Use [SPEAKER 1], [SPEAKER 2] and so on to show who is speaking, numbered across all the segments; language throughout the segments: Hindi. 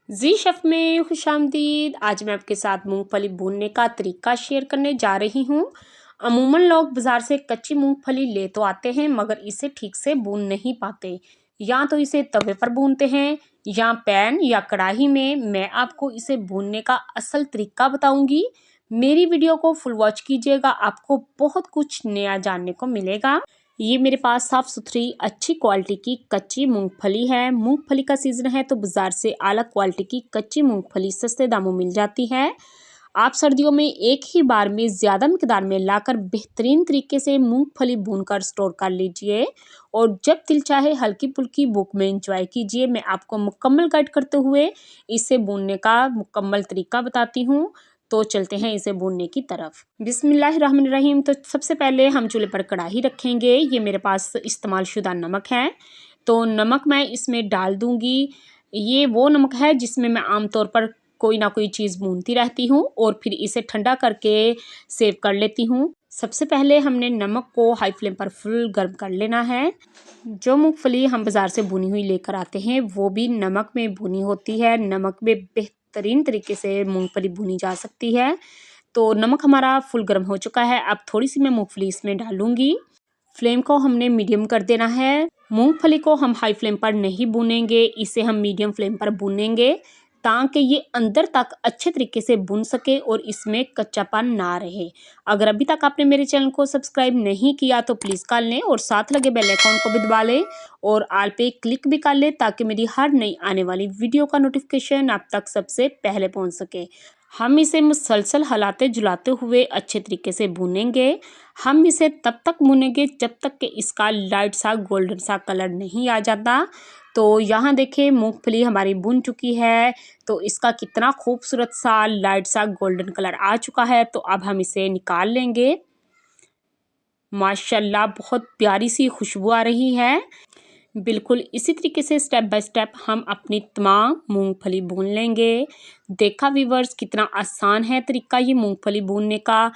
[SPEAKER 1] जी शेफ में खुशामदीद। आज मैं आपके साथ मूंगफली भूनने का तरीका शेयर करने जा रही हूँ। अमूमन लोग बाजार से कच्ची मूंगफली ले तो आते हैं मगर इसे ठीक से भून नहीं पाते। या तो इसे तवे पर भूनते हैं या पैन या कढ़ाई में। मैं आपको इसे भूनने का असल तरीका बताऊंगी। मेरी वीडियो को फुल वॉच कीजिएगा, आपको बहुत कुछ नया जानने को मिलेगा। ये मेरे पास साफ सुथरी अच्छी क्वालिटी की कच्ची मूंगफली है। मूंगफली का सीजन है तो बाजार से अलग क्वालिटी की कच्ची मूंगफली सस्ते दामों मिल जाती है। आप सर्दियों में एक ही बार में ज़्यादा मिकदार में लाकर बेहतरीन तरीके से मूंगफली भूनकर स्टोर कर लीजिए और जब दिल चाहे हल्की फुल्की भूख में इंजॉय कीजिए। मैं आपको मुकम्मल गाइड करते हुए इसे भूनने का मुकम्मल तरीका बताती हूँ। तो चलते हैं इसे भूनने की तरफ। बिस्मिल्लाहिर्रहमानिर्रहीम। तो सबसे पहले हम चूल्हे पर कढ़ाई रखेंगे। ये मेरे पास इस्तेमाल शुदा नमक है तो नमक मैं इसमें डाल दूंगी। ये वो नमक है जिसमें मैं आमतौर पर कोई ना कोई चीज़ भूनती रहती हूँ और फिर इसे ठंडा करके सेव कर लेती हूँ। सबसे पहले हमने नमक को हाई फ्लेम पर फुल गर्म कर लेना है। जो मूंगफली हम बाज़ार से भुनी हुई लेकर आते हैं वो भी नमक में भुनी होती है। नमक में बेहतरीन तरीके से मूंगफली भुनी जा सकती है। तो नमक हमारा फुल गर्म हो चुका है। अब थोड़ी सी मैं मूंगफली इसमें डालूंगी। फ्लेम को हमने मीडियम कर देना है। मूंगफली को हम हाई फ्लेम पर नहीं भूनेंगे, इसे हम मीडियम फ्लेम पर भूनेंगे ताकि ये अंदर तक अच्छे तरीके से भुन सके और इसमें कच्चापन ना रहे। अगर अभी तक आपने मेरे चैनल को सब्सक्राइब नहीं किया तो प्लीज़ कर लें और साथ लगे बेल आइकन को भी दबा लें और ऑल पे क्लिक भी कर लें ताकि मेरी हर नई आने वाली वीडियो का नोटिफिकेशन आप तक सबसे पहले पहुंच सके। हम इसे मुसलसल हिलाते जुलाते हुए अच्छे तरीके से भूनेंगे। हम इसे तब तक भूनेंगे जब तक कि इसका लाइट सा गोल्डन सा कलर नहीं आ जाता। तो यहाँ देखिए मूंगफली हमारी भुन चुकी है तो इसका कितना खूबसूरत सा लाइट सा गोल्डन कलर आ चुका है। तो अब हम इसे निकाल लेंगे। माशाल्लाह बहुत प्यारी सी खुशबू आ रही है। बिल्कुल इसी तरीके से स्टेप बाय स्टेप हम अपनी तमाम मूंगफली भून लेंगे। देखा व्यूअर्स कितना आसान है तरीका ये मूंगफली भूनने का।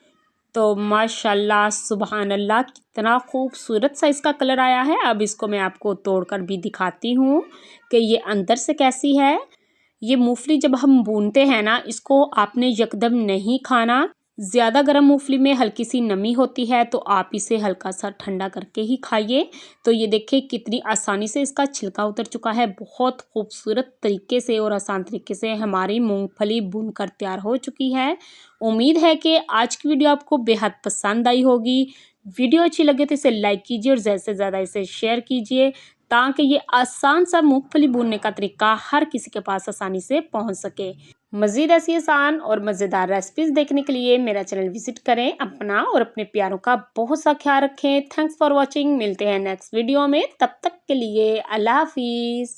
[SPEAKER 1] तो माशाल्लाह सुबहान अल्लाह कितना खूबसूरत सा इसका कलर आया है। अब इसको मैं आपको तोड़कर भी दिखाती हूँ कि ये अंदर से कैसी है। ये मूंगफली जब हम भूनते हैं ना इसको आपने यकदम नहीं खाना। ज़्यादा गर्म मूंगफली में हल्की सी नमी होती है तो आप इसे हल्का सा ठंडा करके ही खाइए। तो ये देखिए कितनी आसानी से इसका छिलका उतर चुका है। बहुत खूबसूरत तरीके से और आसान तरीके से हमारी मूंगफली भूनकर तैयार हो चुकी है। उम्मीद है कि आज की वीडियो आपको बेहद पसंद आई होगी। वीडियो अच्छी लगे तो इसे लाइक कीजिए और ज़्यादा से ज़्यादा इसे शेयर कीजिए ताकि ये आसान सा मूंगफली भूनने का तरीका हर किसी के पास आसानी से पहुंच सके। मज़ीद ऐसी आसान और मज़ेदार रेसिपीज़ देखने के लिए मेरा चैनल विजिट करें। अपना और अपने प्यारों का बहुत सा ख्याल रखें। Thanks for watching. मिलते हैं नेक्स्ट वीडियो में, तब तक के लिए अल्लाह हाफिज़।